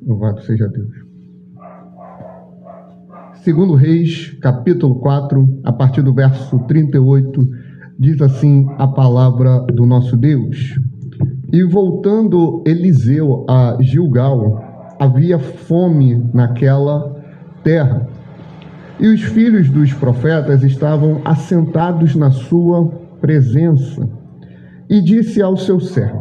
Louvado seja Deus. Segundo Reis, capítulo 4, a partir do verso 38, diz assim a palavra do nosso Deus. E voltando Eliseu a Gilgal, havia fome naquela terra, e os filhos dos profetas estavam assentados na sua presença. E disse ao seu servo: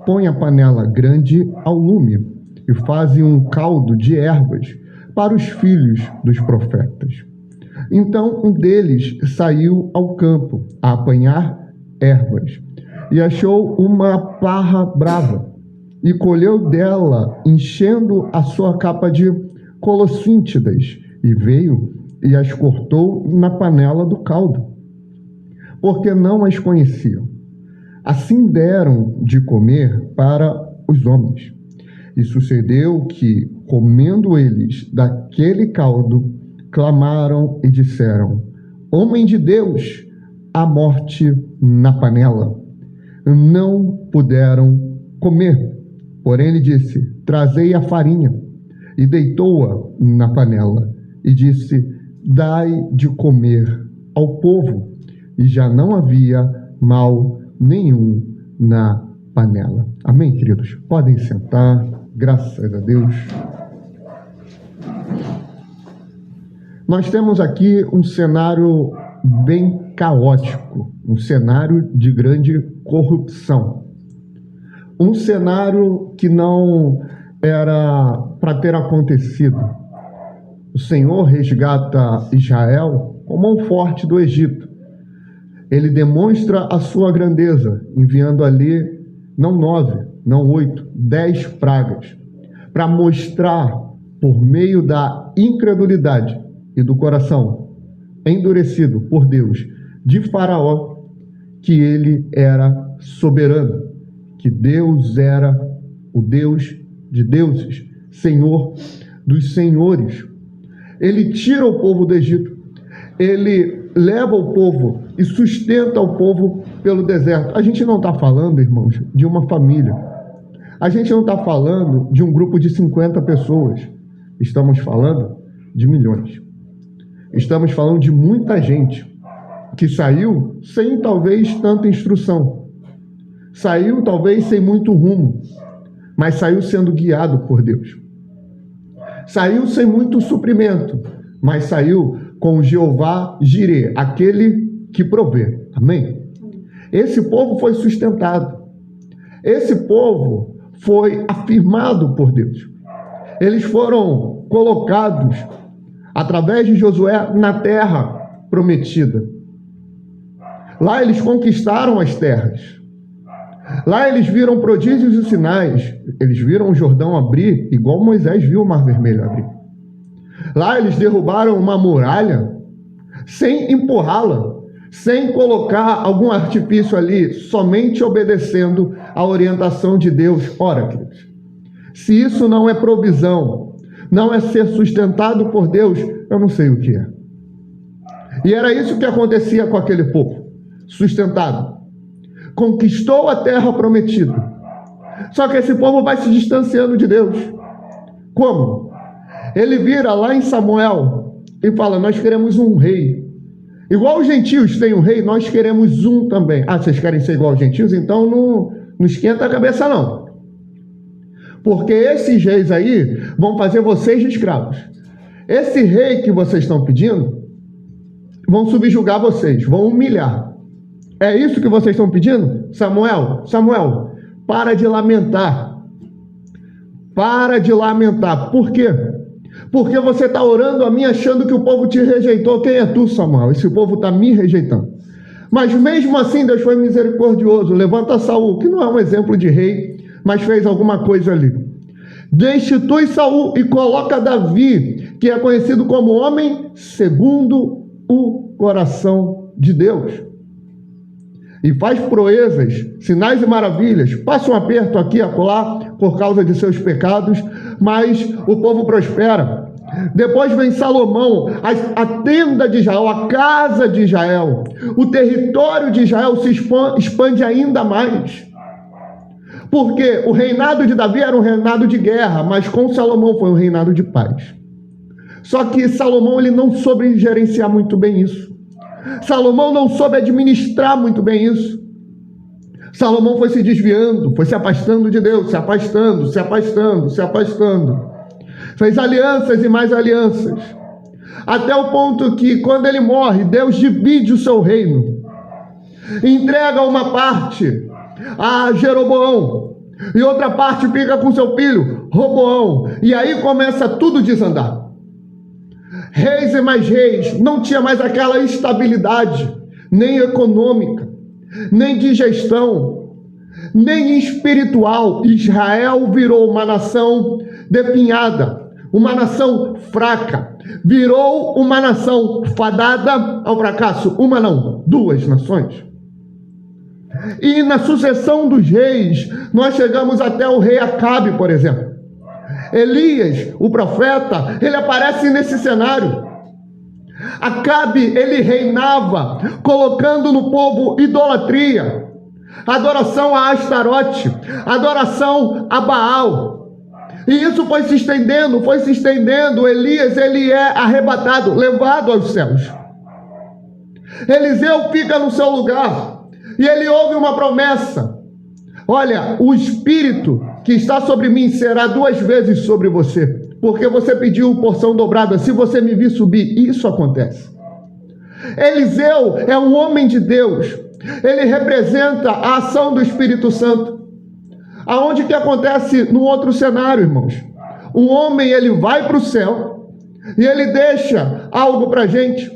põe a panela grande ao lume, e faze um caldo de ervas para os filhos dos profetas. Então um deles saiu ao campo a apanhar ervas, e achou uma parra brava, e colheu dela, enchendo a sua capa de colossíntidas, e veio e as cortou na panela do caldo, porque não as conheciam. Assim deram de comer para os homens. E sucedeu que, comendo eles daquele caldo, clamaram e disseram: homem de Deus, a morte na panela. Não puderam comer. Porém ele disse: trazei a farinha. E deitou-a na panela. E disse: dai de comer ao povo. E já não havia mal nenhum na panela. Amém, queridos? Podem sentar. Graças a Deus. Nós temos aqui um cenário bem caótico, um cenário de grande corrupção. Um cenário que não era para ter acontecido. O Senhor resgata Israel com mão forte do Egito. Ele demonstra a sua grandeza, enviando ali não 9, não 8, 10 pragas, para mostrar, por meio da incredulidade e do coração endurecido por Deus de Faraó, que ele era soberano, que Deus era o Deus de deuses, Senhor dos senhores. Ele tira o povo do Egito, ele leva o povo e sustenta o povo pelo deserto. A gente não está falando, irmãos, de uma família. A gente não está falando de um grupo de 50 pessoas. Estamos falando de milhões. Estamos falando de muita gente que saiu sem talvez tanta instrução. Saiu talvez sem muito rumo, mas saiu sendo guiado por Deus. Saiu sem muito suprimento, mas saiu com Jeová Jireh, aquele que provê. Amém? Esse povo foi sustentado. Esse povo foi afirmado por Deus. Eles foram colocados, através de Josué, na terra prometida. Lá eles conquistaram as terras. Lá eles viram prodígios e sinais. Eles viram o Jordão abrir, igual Moisés viu o Mar Vermelho abrir. Lá eles derrubaram uma muralha sem empurrá-la, sem colocar algum artifício ali, somente obedecendo a orientação de Deus. Ora, queridos, se isso não é provisão, não é ser sustentado por Deus, eu não sei o que é. E era isso que acontecia com aquele povo, sustentado. Conquistou a terra prometida. Só que esse povo vai se distanciando de Deus. Como? Ele vira lá em Samuel e fala: nós queremos um rei. Igual os gentios têm um rei, nós queremos um também. Ah, vocês querem ser igual aos gentios? Então não esquenta a cabeça não. Porque esses reis aí vão fazer vocês de escravos. Esse rei que vocês estão pedindo, vão subjugar vocês, vão humilhar. É isso que vocês estão pedindo? Samuel, para de lamentar. Para de lamentar. Por quê? Porque você está orando a mim achando que o povo te rejeitou. Quem é tu, Samuel? Esse povo está me rejeitando. Mas mesmo assim Deus foi misericordioso. Levanta Saul, que não é um exemplo de rei, mas fez alguma coisa ali. Destitui Saul e coloca Davi, que é conhecido como homem segundo o coração de Deus. E faz proezas, sinais e maravilhas. Passa um aperto aqui e acolá por causa de seus pecados, mas o povo prospera. Depois vem Salomão, a tenda de Israel, a casa de Israel. O território de Israel se expande ainda mais. Porque o reinado de Davi era um reinado de guerra, mas com Salomão foi um reinado de paz. Só que Salomão ele não soube gerenciar muito bem isso. Salomão não soube administrar muito bem isso. Salomão foi se desviando, foi se afastando de Deus, se afastando, se afastando, se afastando. Fez alianças e mais alianças. Até o ponto que, quando ele morre, Deus divide o seu reino. Entrega uma parte a Jeroboão e outra parte fica com seu filho, Roboão. E aí começa tudo a desandar. Reis e mais reis, não tinha mais aquela estabilidade, nem econômica, nem de gestão, nem espiritual. Israel virou uma nação definhada, uma nação fraca, virou uma nação fadada ao fracasso. Uma não, duas nações. E na sucessão dos reis, nós chegamos até o rei Acabe, por exemplo. Elias, o profeta, ele aparece nesse cenário. Acabe, ele reinava, colocando no povo idolatria, adoração a Astarote, adoração a Baal. E isso foi se estendendo, foi se estendendo. Elias, ele é arrebatado, levado aos céus. Eliseu fica no seu lugar e ele ouve uma promessa: olha, o Espírito que está sobre mim será 2 vezes sobre você, porque você pediu porção dobrada. Se você me vir subir, isso acontece. Eliseu é um homem de Deus. Ele representa a ação do Espírito Santo. Aonde que acontece no outro cenário, irmãos? Um homem, ele vai para o céu e ele deixa algo para a gente.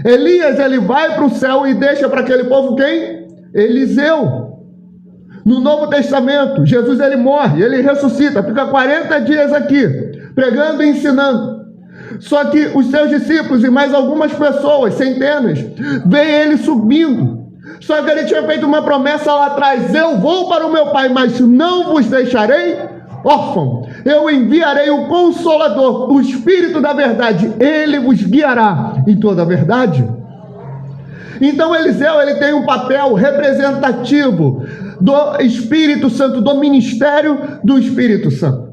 Elias, ele vai para o céu e deixa para aquele povo quem? Eliseu. No Novo Testamento, Jesus ele morre, ele ressuscita, fica 40 dias aqui, pregando e ensinando. Só que os seus discípulos e mais algumas pessoas, centenas, veem ele subindo. Só que ele tinha feito uma promessa lá atrás: eu vou para o meu Pai, mas não vos deixarei órfão. Eu enviarei o Consolador, o Espírito da verdade. Ele vos guiará em toda a verdade. Então Eliseu, ele tem um papel representativo do Espírito Santo, do ministério do Espírito Santo.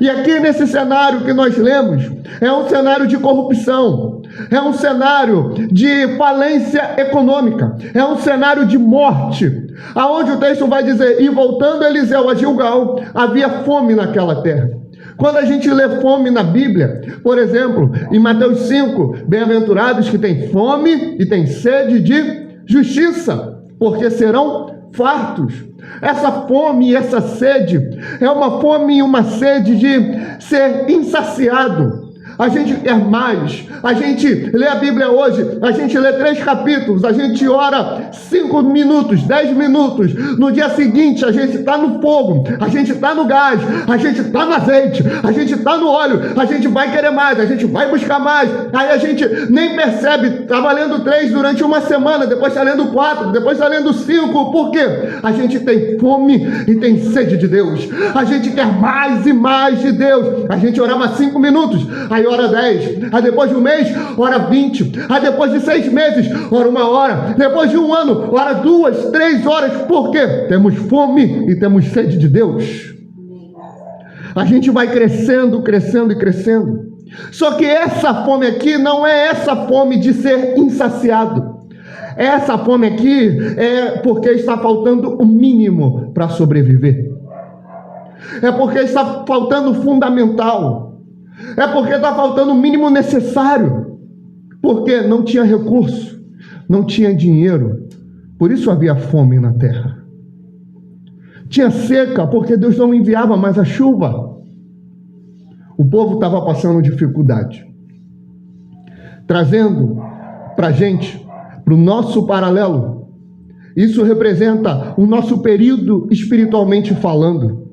E aqui nesse cenário que nós lemos, é um cenário de corrupção, é um cenário de falência econômica, é um cenário de morte, aonde o texto vai dizer: e voltando Eliseu a Gilgal, havia fome naquela terra. Quando a gente lê fome na Bíblia, por exemplo, em Mateus 5, bem-aventurados que têm fome e têm sede de justiça, porque serão fartos. Essa fome e essa sede é uma fome e uma sede de ser insaciado. A gente quer mais. A gente lê a Bíblia hoje, a gente lê 3 capítulos, a gente ora 5 minutos, 10 minutos. No dia seguinte, a gente está no fogo, a gente está no gás, a gente está no azeite, a gente está no óleo, a gente vai querer mais, a gente vai buscar mais. Aí a gente nem percebe, estava lendo 3 durante uma semana, depois está lendo 4, depois está lendo 5. Por quê? A gente tem fome e tem sede de Deus. A gente quer mais e mais de Deus. A gente orava 5 minutos, aí ora 10, aí depois de um mês, ora 20, aí depois de 6 meses, ora 1 hora, depois de 1 ano, ora 2, 3 horas. Por quê? Temos fome e temos sede de Deus. A gente vai crescendo, crescendo e crescendo. Só que essa fome aqui não é essa fome de ser insaciado. Essa fome aqui é porque está faltando o mínimo para sobreviver. É porque está faltando o fundamental. É porque está faltando o mínimo necessário. Porque não tinha recurso, não tinha dinheiro. Por isso havia fome na terra. Tinha seca, porque Deus não enviava mais a chuva. O povo estava passando dificuldade. Trazendo para a gente, para o nosso paralelo, isso representa o nosso período espiritualmente falando.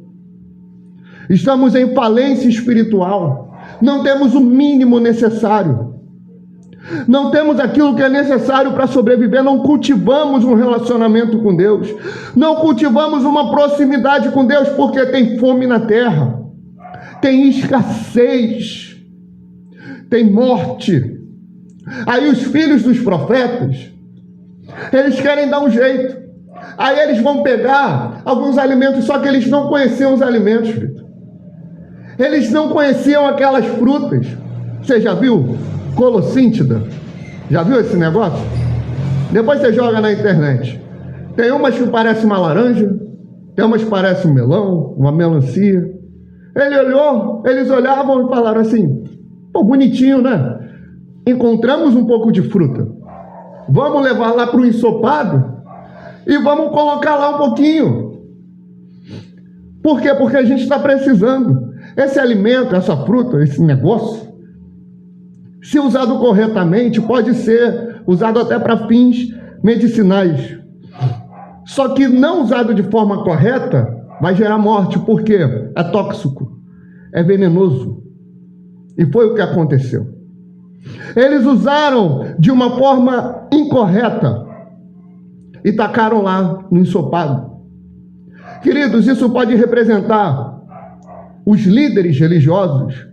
Estamos em falência espiritual. Não temos o mínimo necessário. Não temos aquilo que é necessário para sobreviver. Não cultivamos um relacionamento com Deus. Não cultivamos uma proximidade com Deus, porque tem fome na terra. Tem escassez. Tem morte. Aí os filhos dos profetas, eles querem dar um jeito. Aí eles vão pegar alguns alimentos, só que eles não conheciam os alimentos, Vitor. Eles não conheciam aquelas frutas. Você já viu colossíntida? Já viu esse negócio? Depois você joga na internet. Tem umas que parecem uma laranja, tem umas que parecem um melão, uma melancia. Eles olhavam e falaram assim: pô, bonitinho, né? Encontramos um pouco de fruta. Vamos levar lá para o ensopado e vamos colocar lá um pouquinho. Por quê? Porque a gente está precisando. Esse alimento, essa fruta, esse negócio, se usado corretamente, pode ser usado até para fins medicinais. Só que não usado de forma correta, vai gerar morte. Por quê? É tóxico, é venenoso. E foi o que aconteceu. Eles usaram de uma forma incorreta e tacaram lá no ensopado. Queridos, isso pode representar os líderes religiosos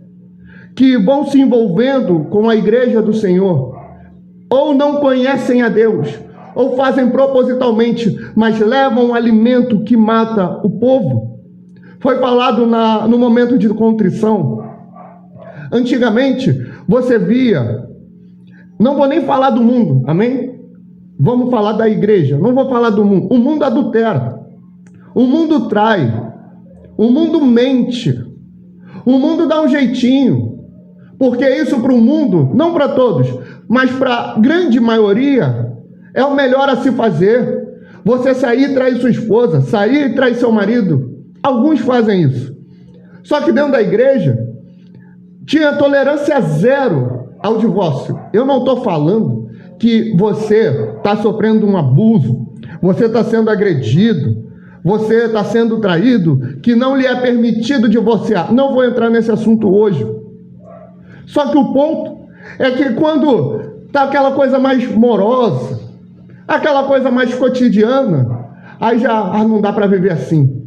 que vão se envolvendo com a igreja do Senhor, ou não conhecem a Deus, ou fazem propositalmente, mas levam um alimento que mata o povo. Foi falado no momento de contrição. Antigamente, você via, não vou nem falar do mundo, amém? Vamos falar da igreja, não vou falar do mundo. O mundo adultera, o mundo trai, o mundo mente, o mundo dá um jeitinho, porque isso para o mundo, não para todos, mas para a grande maioria, é o melhor a se fazer. Você sair e trair sua esposa, sair e trair seu marido. Alguns fazem isso. Só que dentro da igreja, tinha tolerância zero ao divórcio. Eu não estou falando que você está sofrendo um abuso, você está sendo agredido, você está sendo traído, que não lhe é permitido divorciar. Não vou entrar nesse assunto hoje. Só que o ponto é que quando está aquela coisa mais morosa, aquela coisa mais cotidiana, aí já não dá para viver assim.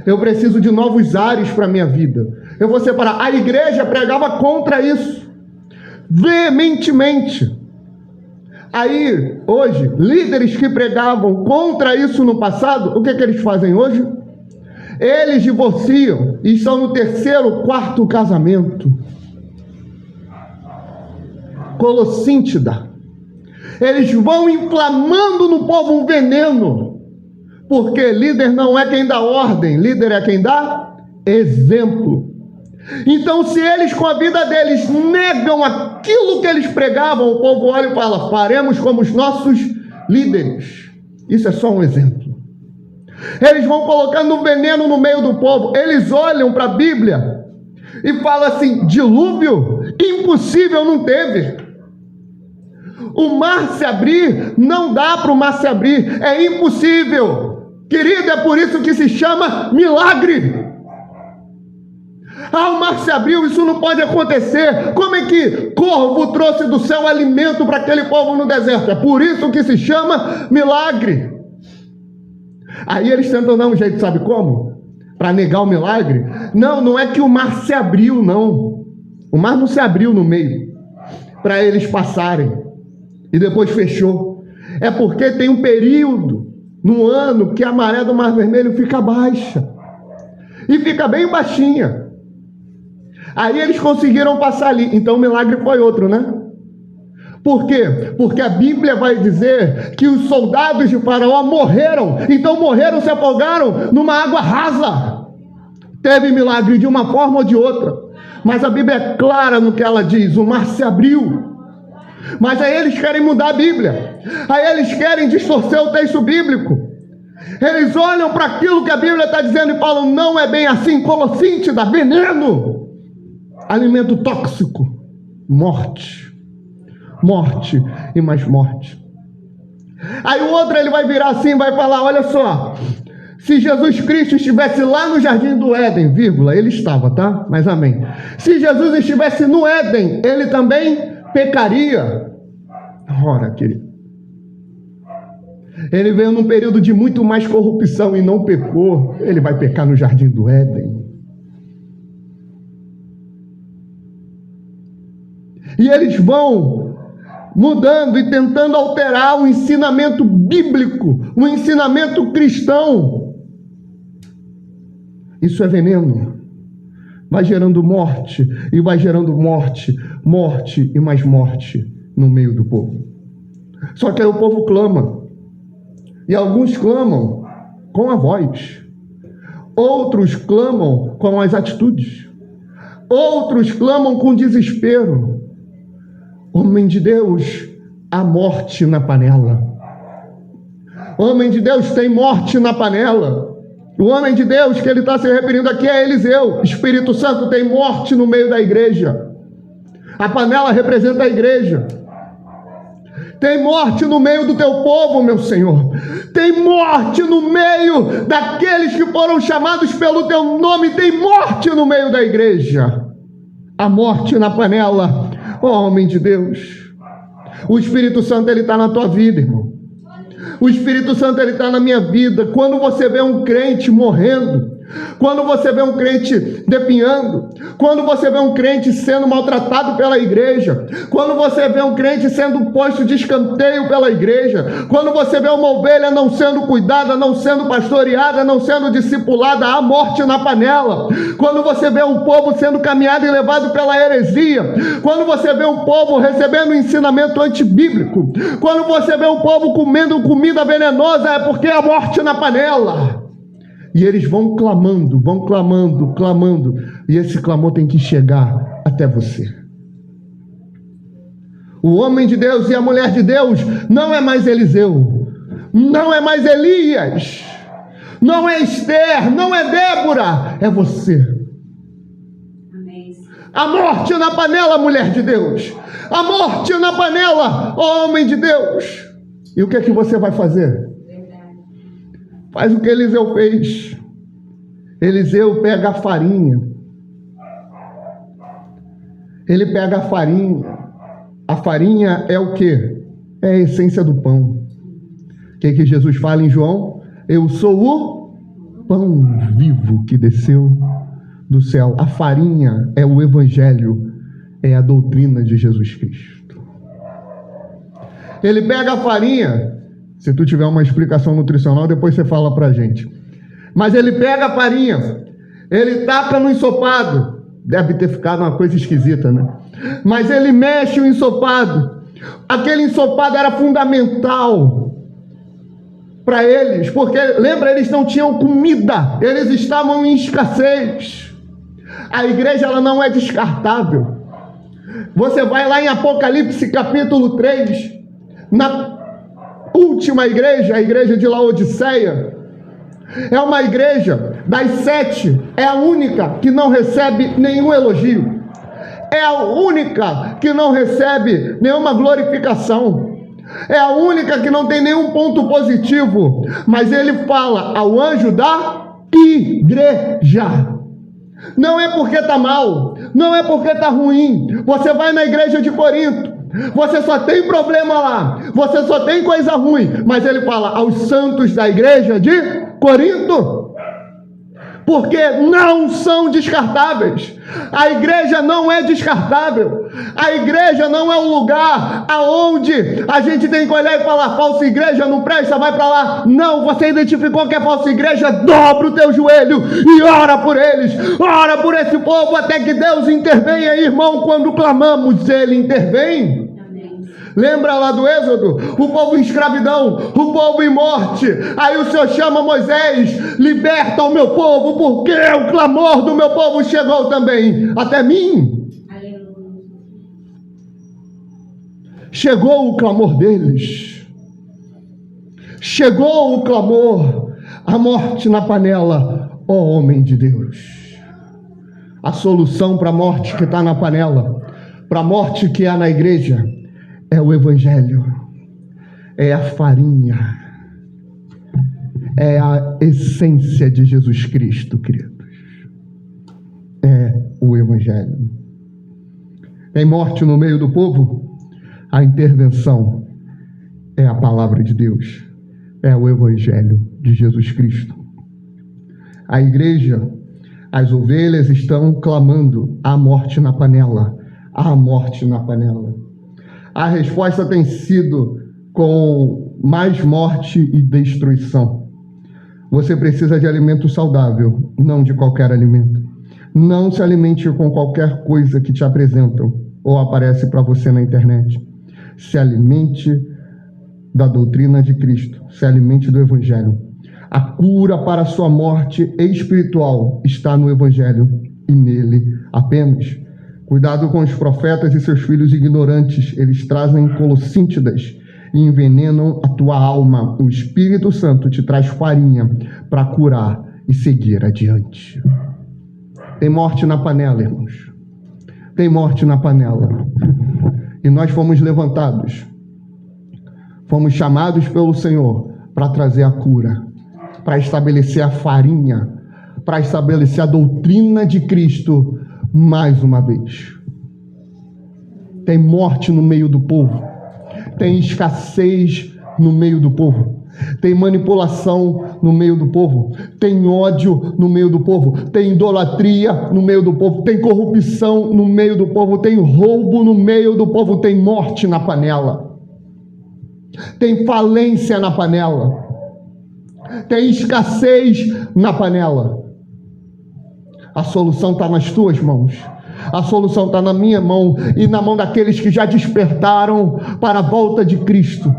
Eu preciso de novos ares para a minha vida. Eu vou separar. A igreja pregava contra isso, veementemente. Aí, hoje, líderes que pregavam contra isso no passado, o que eles fazem hoje? Eles divorciam e estão no 3º, 4º casamento. Colossíntida. Eles vão inflamando no povo um veneno, porque líder não é quem dá ordem, líder é quem dá exemplo. Então, se eles com a vida deles negam aquilo que eles pregavam, o povo olha e fala: faremos como os nossos líderes. Isso é só um exemplo. Eles vão colocando um veneno no meio do povo. Eles olham para a Bíblia e falam assim: dilúvio? Impossível, não teve. O mar se abrir, não dá para o mar se abrir, é impossível. Querido, é por isso que se chama milagre. O mar se abriu, isso não pode acontecer. Como é que corvo trouxe do céu alimento para aquele povo no deserto? É por isso que se chama milagre. Aí eles tentam dar um jeito, sabe como? Para negar o milagre. Não é que o mar se abriu, não. O mar não se abriu no meio para eles passarem e depois fechou. É porque tem um período no ano que a maré do Mar Vermelho fica baixa e fica bem baixinha. Aí eles conseguiram passar ali. Então o milagre foi outro, né? Por quê? Porque a Bíblia vai dizer que os soldados de Faraó morreram. Então morreram, se afogaram numa água rasa. Teve milagre de uma forma ou de outra. Mas a Bíblia é clara no que ela diz. O mar se abriu. Mas aí eles querem mudar a Bíblia. Aí eles querem distorcer o texto bíblico. Eles olham para aquilo que a Bíblia está dizendo e falam: não é bem assim. Colossíntida, veneno, alimento tóxico, morte, morte e mais morte. Aí o outro, ele vai virar assim, vai falar: olha só, se Jesus Cristo estivesse lá no Jardim do Éden, vírgula, ele estava, tá? Mas amém. Se Jesus estivesse no Éden, ele também pecaria. Ora, querido, ele veio num período de muito mais corrupção e não pecou. Ele vai pecar no Jardim do Éden? E eles vão mudando e tentando alterar o ensinamento bíblico, o ensinamento cristão. Isso é veneno. Vai gerando morte, e vai gerando morte, morte e mais morte no meio do povo. Só que aí o povo clama. E alguns clamam com a voz. Outros clamam com as atitudes. Outros clamam com desespero. Homem de Deus, há morte na panela. Homem de Deus, tem morte na panela. O homem de Deus que ele está se referindo aqui é Eliseu. Espírito Santo, tem morte no meio da igreja. A panela representa a igreja. Tem morte no meio do teu povo, meu Senhor. Tem morte no meio daqueles que foram chamados pelo teu nome. Tem morte no meio da igreja. A morte na panela. Oh, homem de Deus. O Espírito Santo, ele está na tua vida, irmão. O Espírito Santo, ele está na minha vida. Quando você vê um crente morrendo, quando você vê um crente definhando, quando você vê um crente sendo maltratado pela igreja, quando você vê um crente sendo posto de escanteio pela igreja, quando você vê uma ovelha não sendo cuidada, não sendo pastoreada, não sendo discipulada, há morte na panela. Quando você vê um povo sendo caminhado e levado pela heresia, quando você vê um povo recebendo ensinamento antibíblico, quando você vê um povo comendo comida venenosa, é porque há morte na panela. E eles vão clamando, clamando. E esse clamor tem que chegar até você. O homem de Deus e a mulher de Deus não é mais Eliseu, não é mais Elias, não é Esther, não é Débora, é você. Amém. A morte na panela, mulher de Deus. A morte na panela, homem de Deus. E o que é que você vai fazer? Faz o que Eliseu fez. Eliseu pega a farinha. Ele pega a farinha. A farinha é o quê? É a essência do pão. O que Jesus fala em João? Eu sou o pão vivo que desceu do céu. A farinha é o evangelho, é a doutrina de Jesus Cristo. Ele pega a farinha. Se tu tiver uma explicação nutricional, depois você fala pra gente. Mas ele pega a farinha, ele taca no ensopado. Deve ter ficado uma coisa esquisita, né? Mas ele mexe o ensopado. Aquele ensopado era fundamental para eles, porque, lembra, eles não tinham comida, eles estavam em escassez. A igreja, ela não é descartável. Você vai lá em Apocalipse capítulo 3, na última igreja, a igreja de Laodiceia, é uma igreja das 7, é a única que não recebe nenhum elogio, é a única que não recebe nenhuma glorificação, é a única que não tem nenhum ponto positivo. Mas ele fala ao anjo da igreja. Não é porque está mal, não é porque está ruim. Você vai na igreja de Corinto, você só tem problema lá, você só tem coisa ruim, mas ele fala aos santos da igreja de Corinto, porque não são descartáveis. A igreja não é descartável. A igreja não é um lugar aonde a gente tem que olhar e falar: falsa igreja não presta, vai para lá. Não, você identificou que é falsa igreja, dobra o teu joelho e ora por eles, ora por esse povo até que Deus intervenha, irmão. Quando clamamos, ele intervém. Lembra lá do Êxodo? O povo em escravidão, o povo em morte. Aí o Senhor chama Moisés: liberta o meu povo, porque o clamor do meu povo chegou também até mim. Chegou o clamor deles. Chegou o clamor. A morte na panela, ó homem de Deus. A solução para a morte que está na panela, para a morte que há na igreja, é o evangelho, é a farinha, é a essência de Jesus Cristo, queridos. É o evangelho. Tem morte no meio do povo? A intervenção é a palavra de Deus, é o evangelho de Jesus Cristo. A igreja, as ovelhas estão clamando: há morte na panela, há morte na panela. A resposta tem sido com mais morte e destruição. Você precisa de alimento saudável, não de qualquer alimento. Não se alimente com qualquer coisa que te apresentam ou aparece para você na internet. Se alimente da doutrina de Cristo, se alimente do Evangelho. A cura para a sua morte espiritual está no Evangelho e nele apenas. Cuidado com os profetas e seus filhos ignorantes, eles trazem colossíntidas e envenenam a tua alma. O Espírito Santo te traz farinha para curar e seguir adiante. Tem morte na panela, irmãos. Tem morte na panela. E nós fomos levantados. Fomos chamados pelo Senhor para trazer a cura, para estabelecer a farinha, para estabelecer a doutrina de Cristo mais uma vez. Tem morte no meio do povo. Tem escassez no meio do povo. Tem manipulação no meio do povo. Tem ódio no meio do povo. Tem idolatria no meio do povo. Tem corrupção no meio do povo. Tem roubo no meio do povo. Tem morte na panela. Tem falência na panela. Tem escassez na panela. A solução está nas tuas mãos. A solução está na minha mão e na mão daqueles que já despertaram para a volta de Cristo.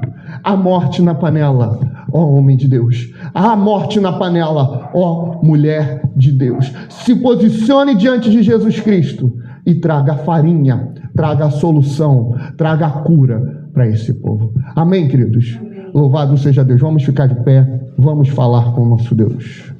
A morte na panela, ó homem de Deus. A morte na panela, ó mulher de Deus. Se posicione diante de Jesus Cristo e traga a farinha, traga a solução, traga a cura para esse povo. Amém, queridos? Amém. Louvado seja Deus. Vamos ficar de pé, vamos falar com o nosso Deus.